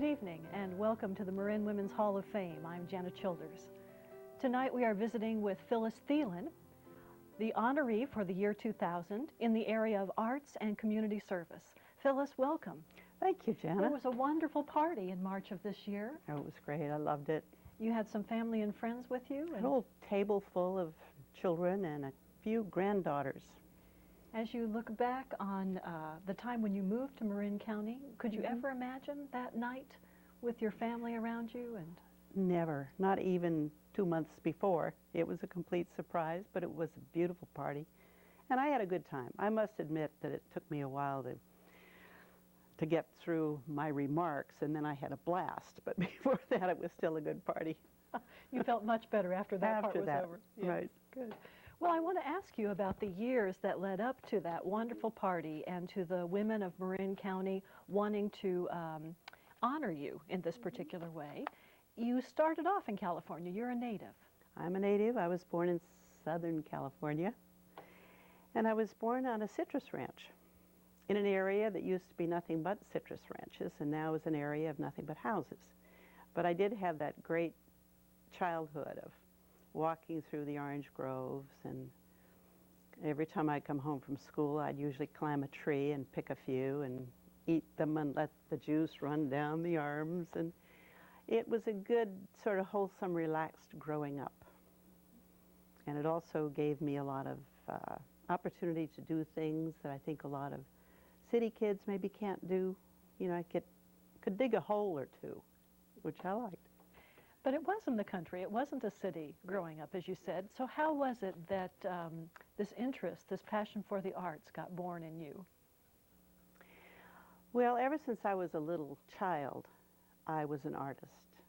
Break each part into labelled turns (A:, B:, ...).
A: Good evening and welcome to the Marin Women's Hall of Fame. I'm Janet Childers. Tonight we are visiting with Phyllis Thelen, the honoree for the year 2000 in the area of arts and community service. Phyllis, welcome.
B: Thank you, Janet.
A: It was a wonderful party in March of this year.
B: Oh, it was great. I loved it.
A: You had some family and friends with you?
B: A whole table full of children and a few granddaughters.
A: As you look back on the time when you moved to Marin County, could you ever imagine that night with your family around you? And
B: never, not even 2 months before. It was a complete surprise, but it was a beautiful party. And I had a good time. I must admit that it took me a while to get through my remarks, and then I had a blast. But before that, it was still a good party.
A: You felt much better after that part was
B: that,
A: over.
B: Yes, right.
A: Good. Well, I want to ask you about the years that led up to that wonderful party and to the women of Marin County wanting to honor you in this particular way. You started off in California. You're a native.
B: I'm a native. I was born in Southern California, and I was born on a citrus ranch in an area that used to be nothing but citrus ranches, and now is an area of nothing but houses. But I did have that great childhood of walking through the orange groves, and every time I'd come home from school, I'd usually climb a tree and pick a few and eat them and let the juice run down the arms. And it was a good, sort of wholesome, relaxed growing up. And it also gave me a lot of opportunity to do things that I think a lot of city kids maybe can't do. You know, I could dig a hole or two, which I liked.
A: But it wasn't the country, it wasn't a city growing up, as you said. So how was it that this interest, this passion for the arts got born in you?
B: Well, ever since I was a little child, I was an artist.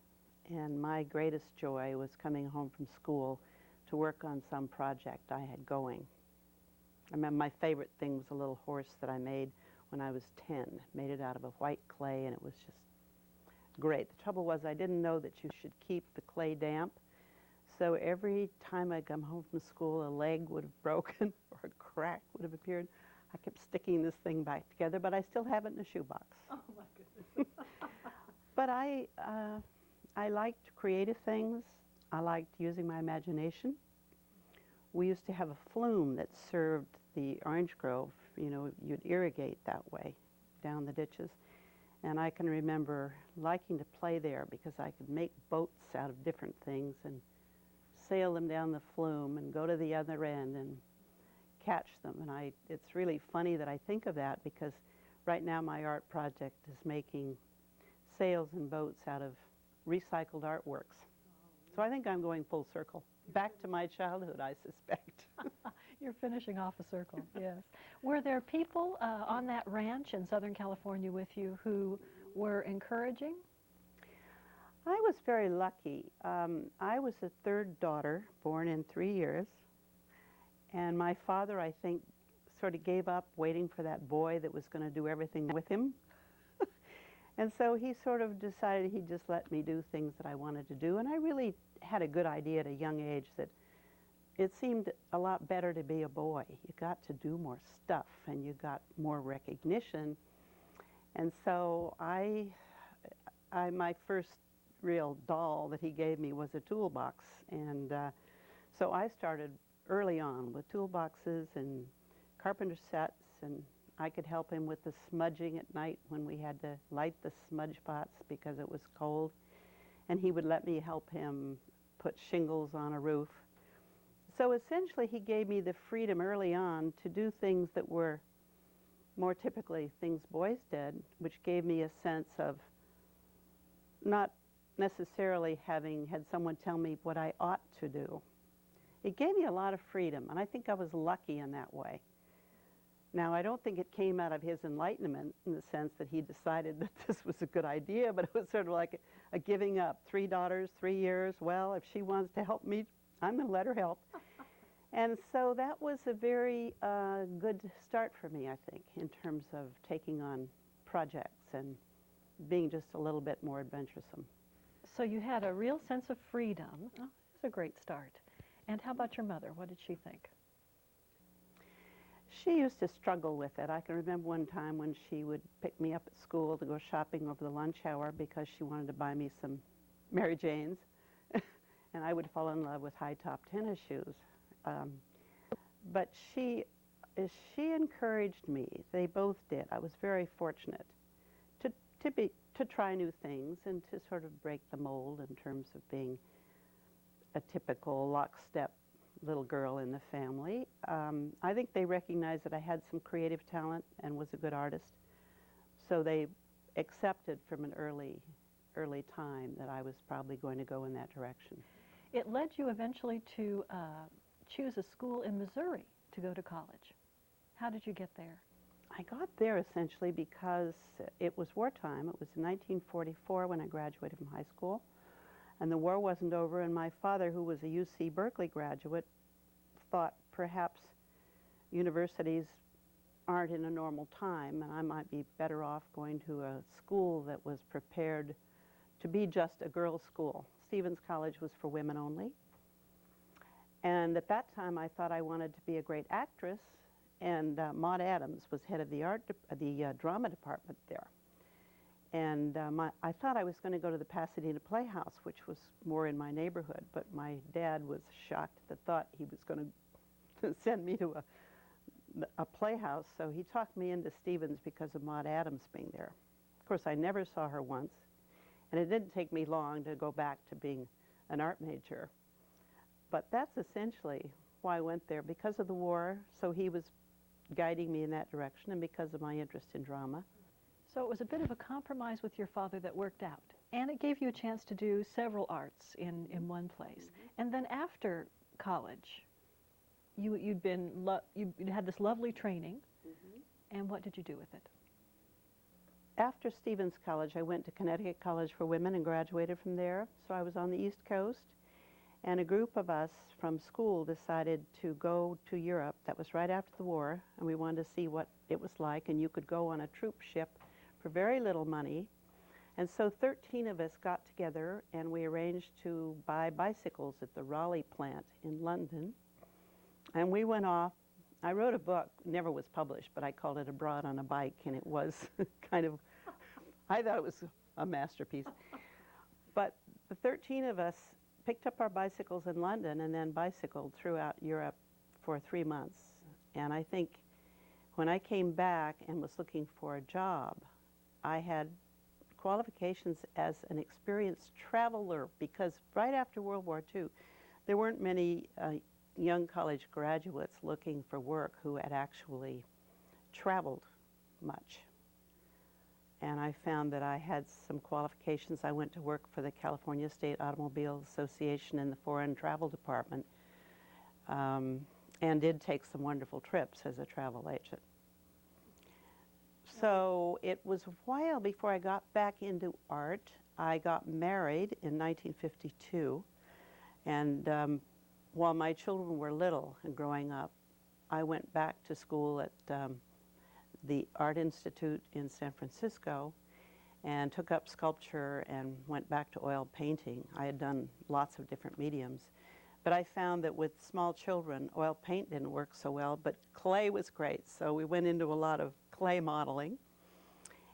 B: And my greatest joy was coming home from school to work on some project I had going. I remember my favorite thing was a little horse that I made when I was 10. Made it out of a white clay, and it was just great. The trouble was I didn't know that you should keep the clay damp. So every time I'd come home from school, a leg would have broken or a crack would have appeared. I kept sticking this thing back together, but I still have it in a shoebox.
A: Oh my goodness.
B: But I liked creative things. I liked using my imagination. We used to have a flume that served the orange grove. You know, you'd irrigate that way down the ditches. And I can remember liking to play there because I could make boats out of different things and sail them down the flume and go to the other end and catch them. And it's really funny that I think of that because right now my art project is making sails and boats out of recycled artworks. So I think I'm going full circle. Back to my childhood, I suspect.
A: You're finishing off a circle, yes. Were there people on that ranch in Southern California with you who were encouraging?
B: I was very lucky. I was the third daughter, born in 3 years. And my father, I think, sort of gave up waiting for that boy that was going to do everything with him. And so he sort of decided he'd just let me do things that I wanted to do. And I really had a good idea at a young age that it seemed a lot better to be a boy. You got to do more stuff and you got more recognition. And so my first real doll that he gave me was a toolbox. And so I started early on with toolboxes and carpenter sets, and I could help him with the smudging at night when we had to light the smudge pots because it was cold. And he would let me help him put shingles on a roof. So essentially he gave me the freedom early on to do things that were more typically things boys did, which gave me a sense of not necessarily having had someone tell me what I ought to do. It gave me a lot of freedom, and I think I was lucky in that way. Now, I don't think it came out of his enlightenment in the sense that he decided that this was a good idea, but it was sort of like a giving up. 3 daughters, 3 years, well, if she wants to help me, I'm going to let her help. And so that was a very good start for me, I think, in terms of taking on projects and being just a little bit more adventuresome.
A: So you had a real sense of freedom. Oh, that's a great start. And how about your mother? What did she think?
B: She used to struggle with it. I can remember one time when she would pick me up at school to go shopping over the lunch hour because she wanted to buy me some Mary Janes, and I would fall in love with high-top tennis shoes. But she encouraged me. They both did. I was very fortunate to try new things and to sort of break the mold in terms of being a typical lockstep little girl in the family. I think they recognized that I had some creative talent and was a good artist, so they accepted from an early time that I was probably going to go in that direction.
A: It led you eventually to choose a school in Missouri to go to college. How did you get there?
B: I got there essentially because it was wartime. It was in 1944 when I graduated from high school, and the war wasn't over, and my father, who was a UC Berkeley graduate, thought perhaps universities aren't in a normal time, and I might be better off going to a school that was prepared to be just a girls' school. Stevens College was for women only. And at that time, I thought I wanted to be a great actress, and Maud Adams was head of the drama department there. And I thought I was going to go to the Pasadena Playhouse, which was more in my neighborhood, but my dad was shocked at the thought he was going to send me to a playhouse, so he talked me into Stevens because of Maud Adams being there. Of course, I never saw her once, and it didn't take me long to go back to being an art major. But that's essentially why I went there, because of the war, so he was guiding me in that direction, and because of my interest in drama.
A: So it was a bit of a compromise with your father that worked out, and it gave you a chance to do several arts in one place. And then after college, you'd had this lovely training, and what did you do with it?
B: After Stevens College, I went to Connecticut College for Women and graduated from there. So I was on the East Coast, and a group of us from school decided to go to Europe. That was right after the war, and we wanted to see what it was like, and you could go on a troop ship for very little money. And so 13 of us got together, and we arranged to buy bicycles at the Raleigh plant in London. And we went off. I wrote a book, never was published, but I called it Abroad on a Bike, and it was kind of, I thought it was a masterpiece. But the 13 of us picked up our bicycles in London and then bicycled throughout Europe for 3 months. And I think when I came back and was looking for a job, I had qualifications as an experienced traveler, because right after World War II, there weren't many young college graduates looking for work who had actually traveled much. And I found that I had some qualifications. I went to work for the California State Automobile Association in the Foreign Travel Department, and did take some wonderful trips as a travel agent. So it was a while before I got back into art. I got married in 1952, and while my children were little and growing up, I went back to school at the Art Institute in San Francisco and took up sculpture and went back to oil painting. I had done lots of different mediums, but I found that with small children, oil paint didn't work so well, but clay was great. So we went into a lot of clay modeling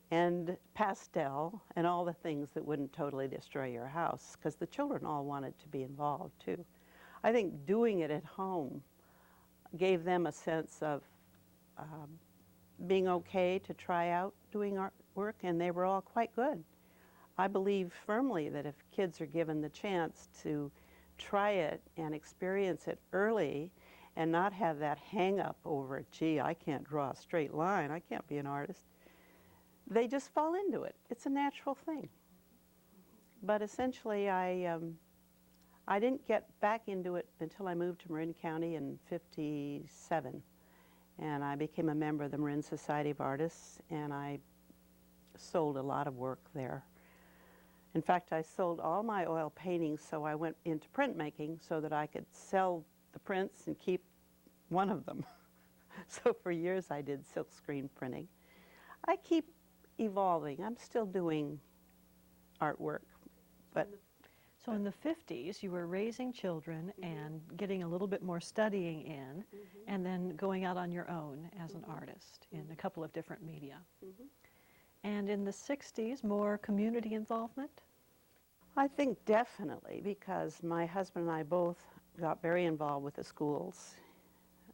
B: and pastel and all the things that wouldn't totally destroy your house, because the children all wanted to be involved too. I think doing it at home gave them a sense of being okay to try out doing artwork, and they were all quite good. I believe firmly that if kids are given the chance to try it and experience it early and not have that hang up over, gee, I can't draw a straight line, I can't be an artist, they just fall into it. It's a natural thing. But essentially, I didn't get back into it until I moved to Marin County in '57. And I became a member of the Marin Society of Artists, and I sold a lot of work there. In fact, I sold all my oil paintings, so I went into printmaking so that I could sell the prints and keep one of them. So for years I did silkscreen printing. I keep evolving. I'm still doing artwork, but
A: So in the 50s, you were raising children and getting a little bit more studying in, and then going out on your own as an artist in a couple of different media. And in the 60s, more community involvement?
B: I think definitely, because my husband and I both got very involved with the schools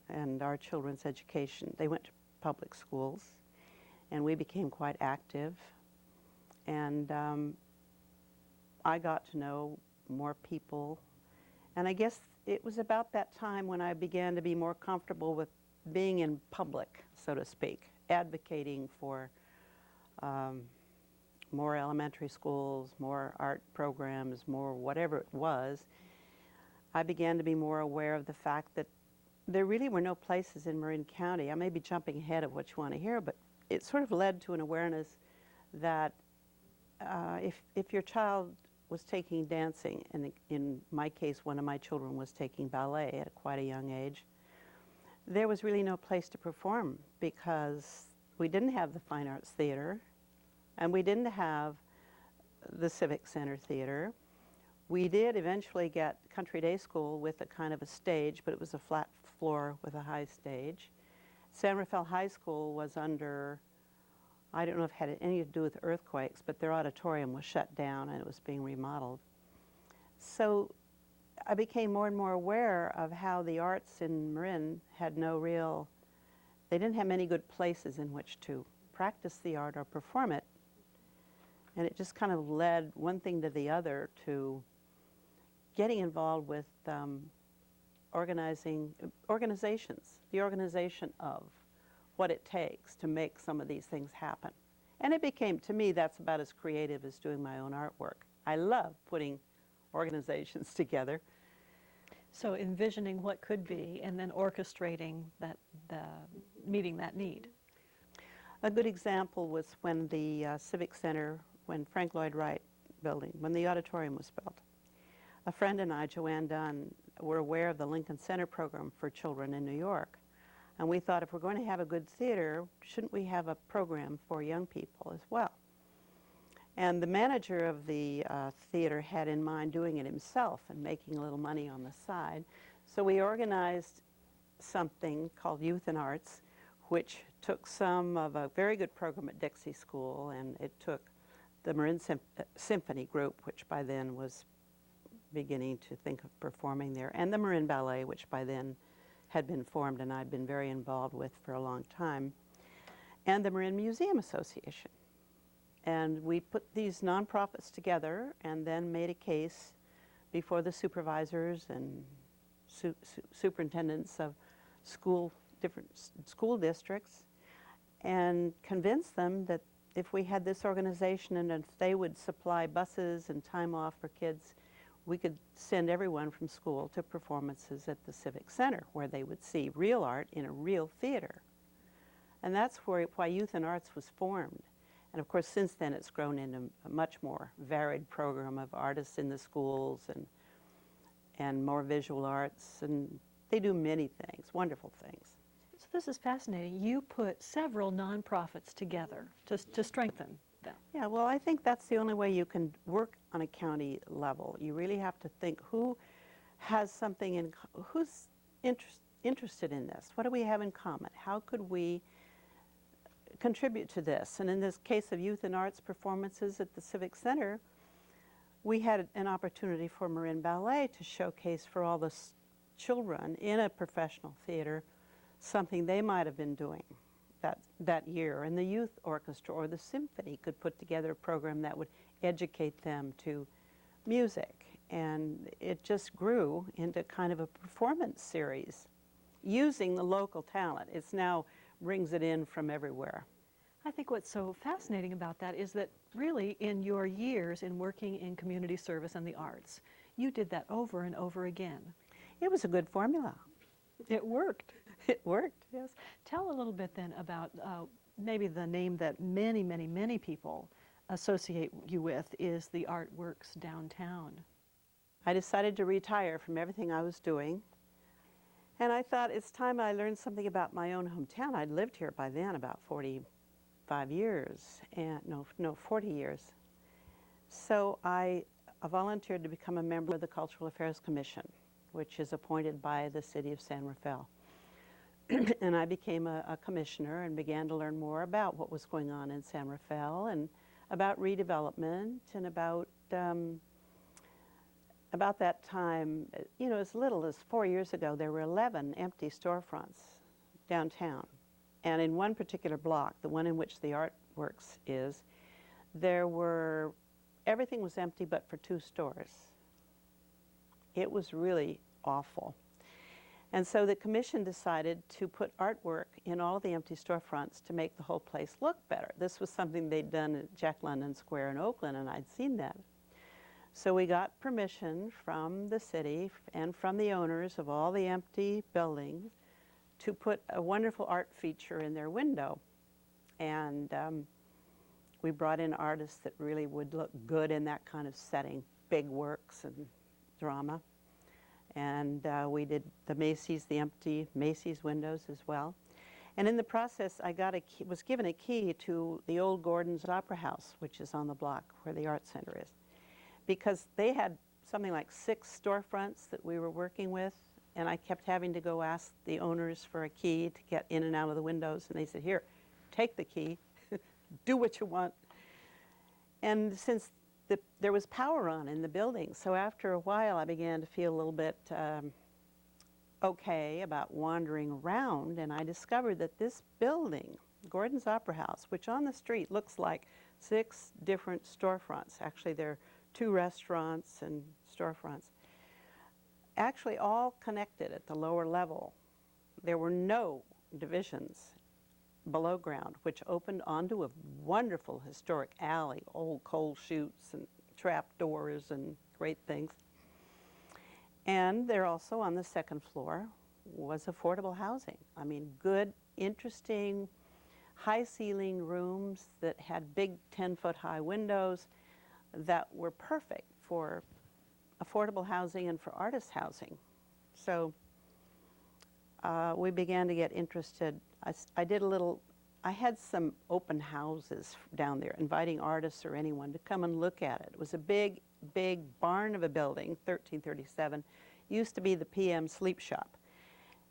B: and our children's education. They went to public schools, and we became quite active. And I got to know more people. And I guess it was about that time when I began to be more comfortable with being in public, so to speak, advocating for more elementary schools, more art programs, more whatever it was. I began to be more aware of the fact that there really were no places in Marin County. I may be jumping ahead of what you want to hear, but it sort of led to an awareness that if your child was taking dancing, and in my case, one of my children was taking ballet at quite a young age, there was really no place to perform because we didn't have the Fine Arts Theater, and we didn't have the Civic Center Theater. We did eventually get Country Day School with a kind of a stage, but it was a flat floor with a high stage. San Rafael High School was under, I don't know if it had anything to do with earthquakes, but their auditorium was shut down and it was being remodeled. So I became more and more aware of how the arts in Marin had no real, they didn't have many good places in which to practice the art or perform it. And it just kind of led one thing to the other to getting involved with organizations, the organization of what it takes to make some of these things happen. And it became, to me, that's about as creative as doing my own artwork. I love putting organizations together.
A: So envisioning what could be and then orchestrating that, meeting that need.
B: A good example was when the Civic Center, when Frank Lloyd Wright building, when the auditorium was built. A friend and I, Joanne Dunn, were aware of the Lincoln Center program for children in New York. And we thought, if we're going to have a good theater, shouldn't we have a program for young people as well? And the manager of the theater had in mind doing it himself and making a little money on the side. So we organized something called Youth and Arts, which took some of a very good program at Dixie School, and it took the Marin Symphony Group, which by then was beginning to think of performing there, and the Marin Ballet, which by then had been formed and I'd been very involved with for a long time, and the Marin Museum Association. And we put these nonprofits together and then made a case before the supervisors and superintendents of different school districts, and convinced them that if we had this organization and if they would supply buses and time off for kids, we could send everyone from school to performances at the Civic Center, where they would see real art in a real theater. And that's why Youth and Arts was formed. And of course, since then, it's grown into a much more varied program of artists in the schools and more visual arts. And they do many things, wonderful things.
A: So this is fascinating. You put several nonprofits together to strengthen them.
B: Yeah, well, I think that's the only way you can work on a county level. You really have to think who has something who's interested in this? What do we have in common? How could we contribute to this? And in this case of Youth and Arts performances at the Civic Center, we had an opportunity for Marin Ballet to showcase for all the children in a professional theater something they might have been doing that year. And the youth orchestra or the symphony could put together a program that would educate them to music. And it just grew into kind of a performance series using the local talent. It's now brings it in from everywhere.
A: I think what's so fascinating about that is that really in your years in working in community service and the arts, you did that over and over again.
B: It was a good formula.
A: It worked.
B: It worked, yes.
A: Tell a little bit then about maybe the name that many, many, many people associate you with is the Artworks downtown.
B: I decided to retire from everything I was doing. And I thought it's time I learned something about my own hometown. I'd lived here by then about 45 years, and no, 40 years. So I volunteered to become a member of the Cultural Affairs Commission, which is appointed by the city of San Rafael. And I became a commissioner and began to learn more about what was going on in San Rafael and about redevelopment and about that time, you know, as little as 4 years ago, there were 11 empty storefronts downtown. And in one particular block, the one in which the Artworks is, everything was empty but for 2 stores. It was really awful. And so the commission decided to put artwork in all the empty storefronts to make the whole place look better. This was something they'd done at Jack London Square in Oakland, and I'd seen that. So we got permission from the city and from the owners of all the empty buildings to put a wonderful art feature in their window. And we brought in artists that really would look good in that kind of setting, big works and drama. And we did the Macy's, the empty Macy's windows as well. And in the process, I was given a key to the old Gordon's Opera House, which is on the block where the Art Center is. Because they had something like 6 storefronts that we were working with, and I kept having to go ask the owners for a key to get in and out of the windows, and they said, here, take the key, do what you want. And since there was power on in the building, so after a while I began to feel a little bit okay about wandering around, and I discovered that this building, Gordon's Opera House, which on the street looks like 6 different storefronts, actually there are 2 restaurants and storefronts, actually all connected at the lower level. There were no divisions below ground, which opened onto a wonderful historic alley, old coal chutes and trap doors and great things. And there also on the 2nd floor was affordable housing. I mean, good, interesting, high-ceiling rooms that had big 10-foot-high windows that were perfect for affordable housing and for artist housing. So we began to get interested. I had some open houses down there, inviting artists or anyone to come and look at it. It was a big, big barn of a building, 1337, used to be the PM sleep shop.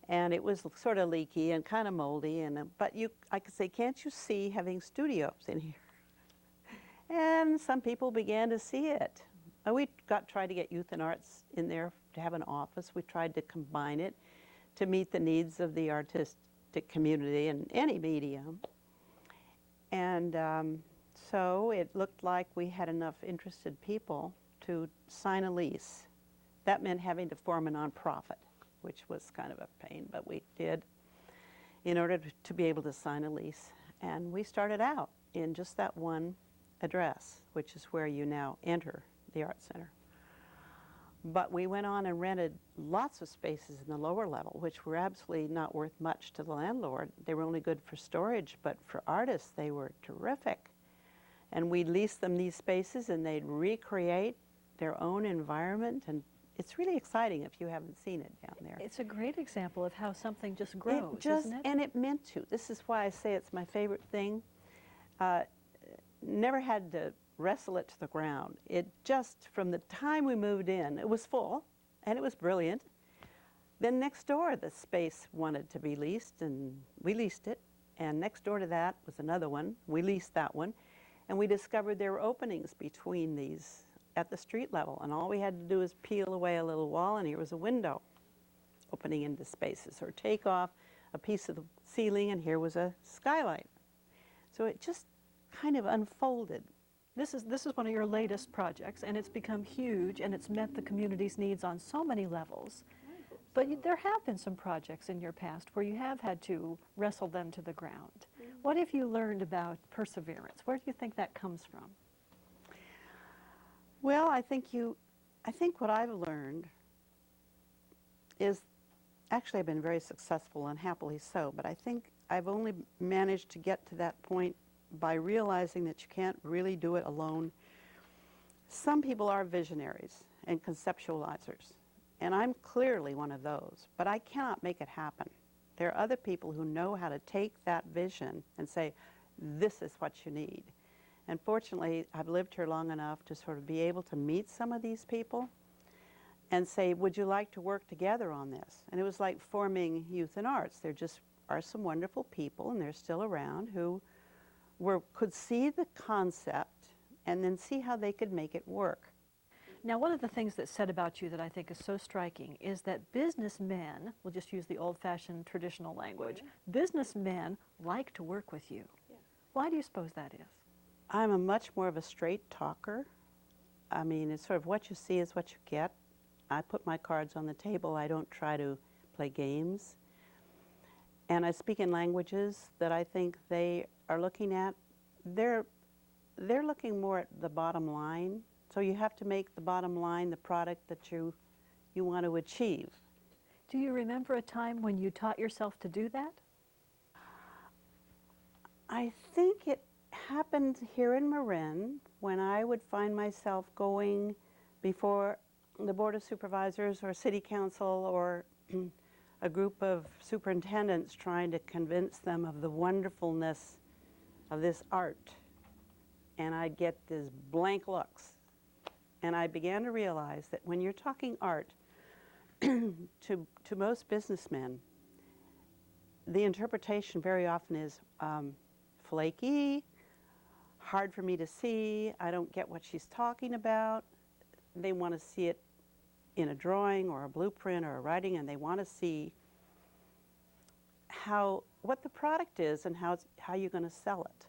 B: And it was sort of leaky and kind of moldy, but I could say, can't you see having studios in here? And some people began to see it. We tried to get youth and arts in there to have an office. We tried to combine it to meet the needs of the artistic community in any medium. And so it looked like we had enough interested people to sign a lease. That meant having to form a nonprofit, which was kind of a pain, but we did in order to be able to sign a lease. And we started out in just that one address, which is where you now enter the Art Center. But we went on and rented lots of spaces in the lower level, which were absolutely not worth much to the landlord. They were only good for storage, but for artists, they were terrific. And we'd lease them these spaces, and they'd recreate their own environment. And it's really exciting if you haven't seen it down there.
A: It's a great example of how something just grows, isn't it?
B: And it meant to. This is why I say it's my favorite thing. Never had to wrestle it to the ground. It just, from the time we moved in, it was full, and it was brilliant. Then next door, the space wanted to be leased, and we leased it. And next door to that was another one. We leased that one. And we discovered there were openings between these at the street level, and all we had to do was peel away a little wall, and here was a window opening into spaces, or take off a piece of the ceiling, and here was a skylight. So it just kind of unfolded.
A: This is one of your latest projects, and it's become huge, and it's met the community's needs on so many levels. But there have been some projects in your past where you have had to wrestle them to the ground. What have you learned about perseverance? Where do you think that comes from?
B: Well, I think what I've learned is, actually I've been very successful and happily so, but I think I've only managed to get to that point by realizing that you can't really do it alone. Some people are visionaries and conceptualizers, and I'm clearly one of those, but I cannot make it happen. There are other people who know how to take that vision and say, this is what you need. And fortunately, I've lived here long enough to sort of be able to meet some of these people and say, would you like to work together on this? And it was like forming Youth in Arts. There just are some wonderful people, and they're still around, who could see the concept and then see how they could make it work.
A: Now, one of the things that's said about you that I think is so striking is that businessmen, we'll just use the old-fashioned traditional language, businessmen like to work with you. Yeah. Why do you suppose that is?
B: I'm a much more of a straight talker. I mean, it's sort of what you see is what you get. I put my cards on the table. I don't try to play games. And I speak in languages that I think they are looking at. They're looking more at the bottom line. So you have to make the bottom line the product that you want to achieve.
A: Do you remember a time when you taught yourself to do that?
B: I think it happened here in Marin when I would find myself going before the Board of Supervisors or City Council or a group of superintendents trying to convince them of the wonderfulness of this art. And I'd get these blank looks. And I began to realize that when you're talking art to most businessmen, the interpretation very often is flaky, hard for me to see, I don't get what she's talking about. They want to see it in a drawing or a blueprint or a writing, and they want to see what the product is and how you're going to sell it.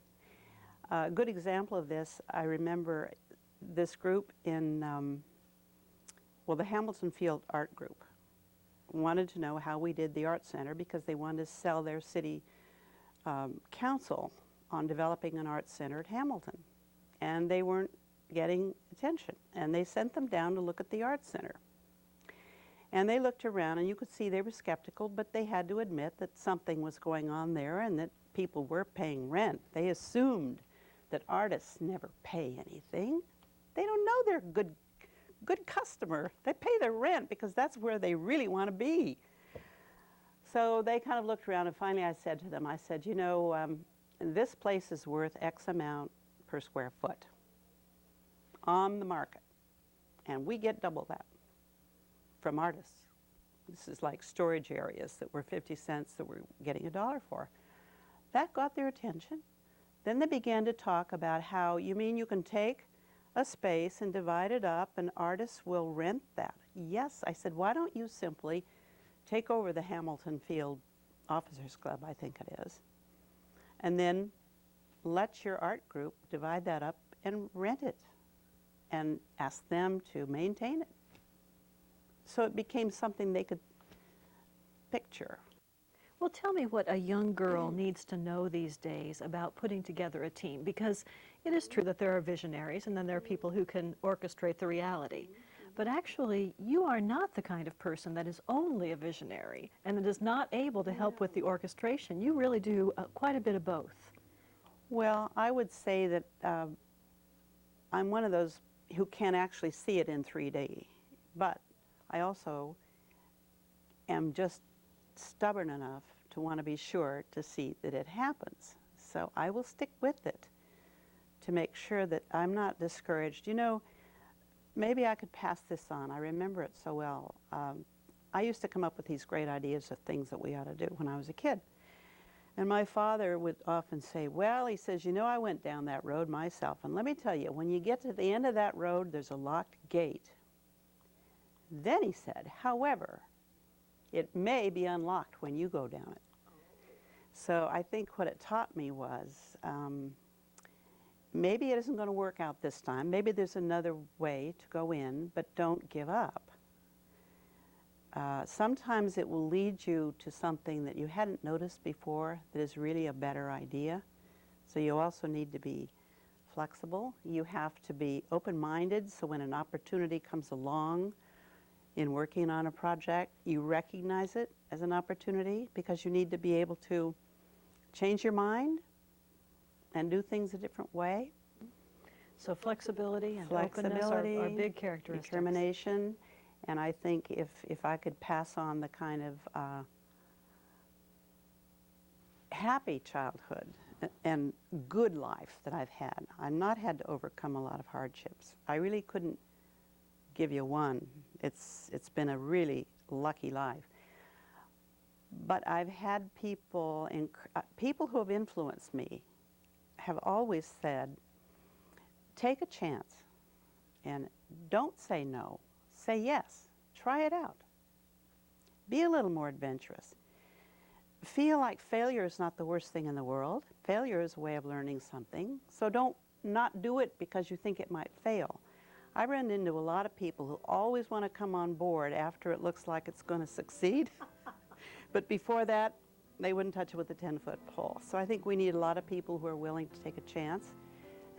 B: A good example of this, I remember this group in, the Hamilton Field Art Group wanted to know how we did the Art Center because they wanted to sell their city council on developing an art center at Hamilton. And they weren't getting attention. And they sent them down to look at the Art Center. And they looked around, and you could see they were skeptical, but they had to admit that something was going on there and that people were paying rent. They assumed that artists never pay anything. They don't know they're a good customer. They pay their rent because that's where they really want to be. So they kind of looked around, and finally I said to them, I said, you know, this place is worth X amount per square foot on the market, and we get double that from artists. This is like storage areas that were 50 cents that we're getting $1 for. That got their attention. Then they began to talk about how, you mean you can take a space and divide it up and artists will rent that? Yes. I said, why don't you simply take over the Hamilton Field Officers Club, I think it is, and then let your art group divide that up and rent it and ask them to maintain it. So it became something they could picture.
A: Well, tell me what a young girl needs to know these days about putting together a team, because it is true that there are visionaries and then there are people who can orchestrate the reality. But actually, you are not the kind of person that is only a visionary and that is not able to help with the orchestration. You really do quite a bit of both.
B: Well, I would say that I'm one of those who can actually see it in 3D, but I also am just stubborn enough to want to be sure to see that it happens. So I will stick with it to make sure that I'm not discouraged. You know, maybe I could pass this on. I remember it so well. I used to come up with these great ideas of things that we ought to do when I was a kid. And my father would often say, well, he says, you know, I went down that road myself, and let me tell you, when you get to the end of that road, there's a locked gate. Then he said, however, it may be unlocked when you go down it. So I think what it taught me was maybe it isn't going to work out this time. Maybe there's another way to go in, but don't give up. Sometimes it will lead you to something that you hadn't noticed before that is really a better idea. So you also need to be flexible. You have to be open-minded, so when an opportunity comes along in working on a project, you recognize it as an opportunity, because you need to be able to change your mind and do things a different way.
A: So flexibility and openness are big characteristics.
B: Determination. And I think if I could pass on the kind of happy childhood and good life that I've had. I've not had to overcome a lot of hardships. I really couldn't give you one. It's been a really lucky life. But I've had people, people who have influenced me have always said, take a chance and don't say no. Say yes. Try it out. Be a little more adventurous. Feel like failure is not the worst thing in the world. Failure is a way of learning something. So don't not do it because you think it might fail. I run into a lot of people who always want to come on board after it looks like it's going to succeed. But before that, they wouldn't touch it with a 10-foot pole. So I think we need a lot of people who are willing to take a chance.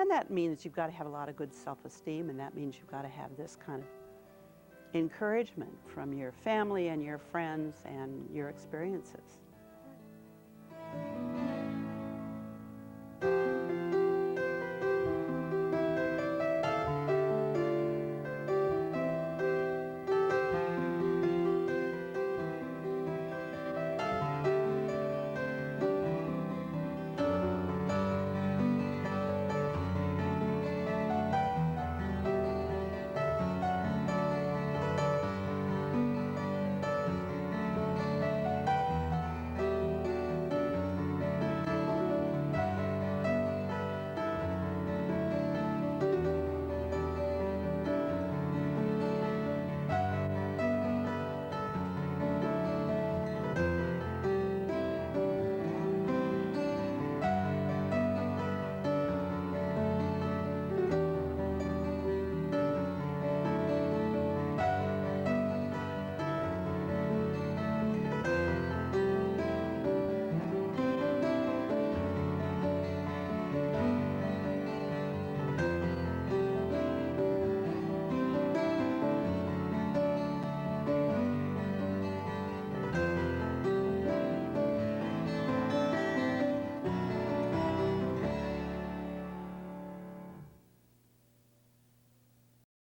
B: And that means you've got to have a lot of good self-esteem, and that means you've got to have this kind of encouragement from your family and your friends and your experiences.